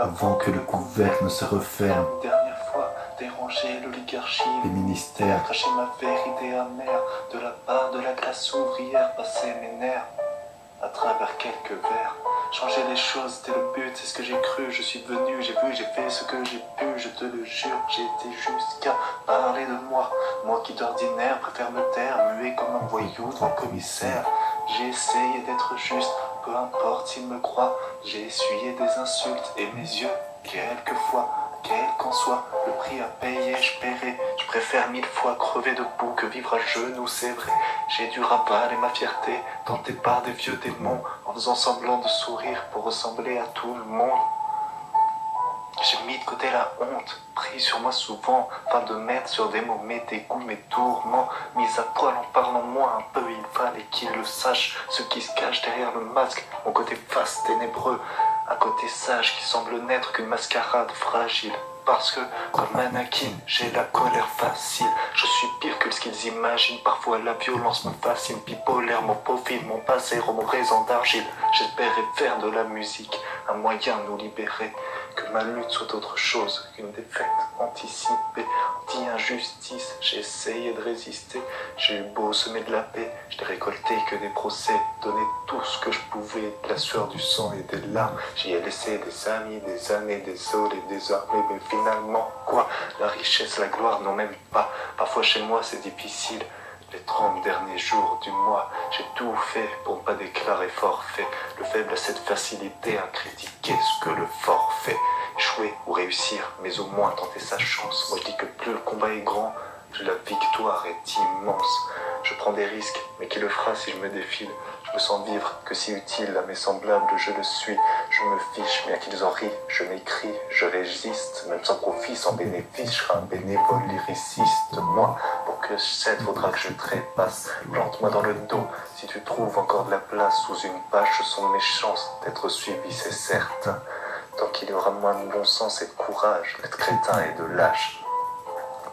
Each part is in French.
avant que le couvercle ne se referme. Une dernière fois, déranger l'oligarchie, Les ministères, cracher ma vérité amère de la part de la classe ouvrière, passer mes nerfs à travers quelques vers. Changer les choses, c'était le but, c'est ce que j'ai cru. Je suis venu, j'ai vu, j'ai fait ce que j'ai pu. Je te le jure, j'ai été jusqu'à parler de moi. Moi qui d'ordinaire préfère me taire, muet comme un voyou devant le commissaire. J'ai essayé d'être juste, peu importe s'il me croit. J'ai essuyé des insultes et mes yeux, quelquefois, quel qu'en soit le prix à payer, je paierai. Je préfère 1000 fois crever debout que vivre à genoux, c'est vrai. J'ai dû ravaler ma fierté, tentée par des vieux démons, en faisant semblant de sourire pour ressembler à tout le monde. J'ai mis de côté la honte, pris sur moi souvent, afin de mettre sur des mots mes dégoûts, mes tourments. Mis à poil en parlant moi un peu, il fallait qu'ils le sachent, ceux qui se cachent derrière le masque, mon côté face ténébreux, à côté sage qui semble n'être qu'une mascarade fragile. Parce que, comme Anakin, j'ai la colère facile. Je suis pire que ce qu'ils imaginent. Parfois la violence me fascine. Bipolaire, mon profil, mon passé, mon présent d'argile. J'espérais faire de la musique un moyen de nous libérer. Que ma lutte soit autre chose qu'une défaite anticipée, anti-injustice. J'ai essayé de résister, j'ai eu beau semer de la paix, je n'ai récolté que des procès, donné tout ce que je pouvais, de la sueur, du sang et des larmes. J'y ai laissé des amis, des années, des sols et des armées, mais finalement, quoi? La richesse, la gloire, non même pas. Parfois chez moi c'est difficile. Les 30 derniers jours du mois, j'ai tout fait pour ne pas déclarer forfait. Le faible a cette facilité à critiquer ce que le fort fait. Échouer ou réussir, mais au moins tenter sa chance. Moi je dis que plus le combat est grand, plus la victoire est immense. Je prends des risques, mais qui le fera si je me défile? Je me sens vivre que si utile à mes semblables, je le suis. Je me fiche, bien qu'ils en rient, je m'écris, je résiste. Même sans profit, sans bénéfice, je serai un bénévole lyriciste. Moi, pour que je cède, faudra que je trépasse. Plante-moi dans le dos, si tu trouves encore de la place sous une page, ce sont mes chances d'être suivi, c'est certain. Tant qu'il y aura moins de bon sens et de courage, d'être crétin et de lâche.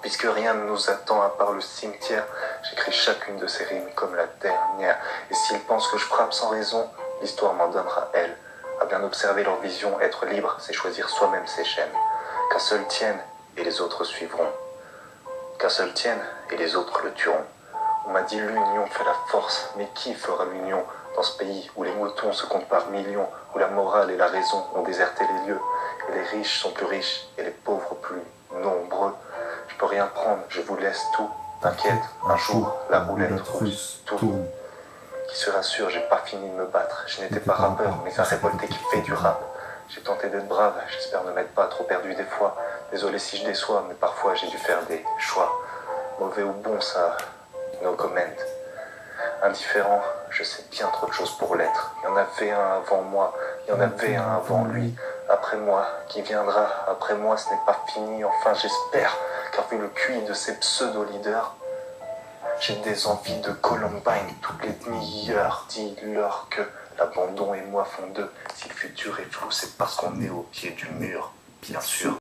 Puisque rien ne nous attend à part le cimetière, j'écris chacune de ces rimes comme la dernière. Et s'ils pensent que je frappe sans raison, l'histoire m'en donnera elle. À bien observer leur vision, être libre, c'est choisir soi-même ses chaînes. Qu'un seul tienne, et les autres suivront. Qu'un seul tienne, et les autres le tueront. On m'a dit l'union fait la force, mais qui fera l'union dans ce pays où les moutons se comptent par millions, où la morale et la raison ont déserté les lieux, et les riches sont plus riches, et les pauvres plus nombreux. Je peux rien prendre, je vous laisse tout. T'inquiète, un jour, la roulette russe tourne. Qui se rassure, j'ai pas fini de me battre. Je n'étais pas rappeur, mais un révolté qui fait du rap. J'ai tenté d'être brave, j'espère ne m'être pas trop perdu des fois. Désolé si je déçois, mais parfois j'ai dû faire des choix. Mauvais ou bon, ça, no comment. Indifférent, je sais bien trop de choses pour l'être. Il y en avait un avant moi, il y en avait un avant lui. Après moi, qui viendra après moi, ce n'est pas fini, enfin j'espère. Car vu le QI de ces pseudo-leaders, j'ai des envies de Columbine toutes les demi-heures. Dis-leur que l'abandon et moi font deux. Si le futur est flou, c'est parce qu'on est au pied du mur, bien sûr.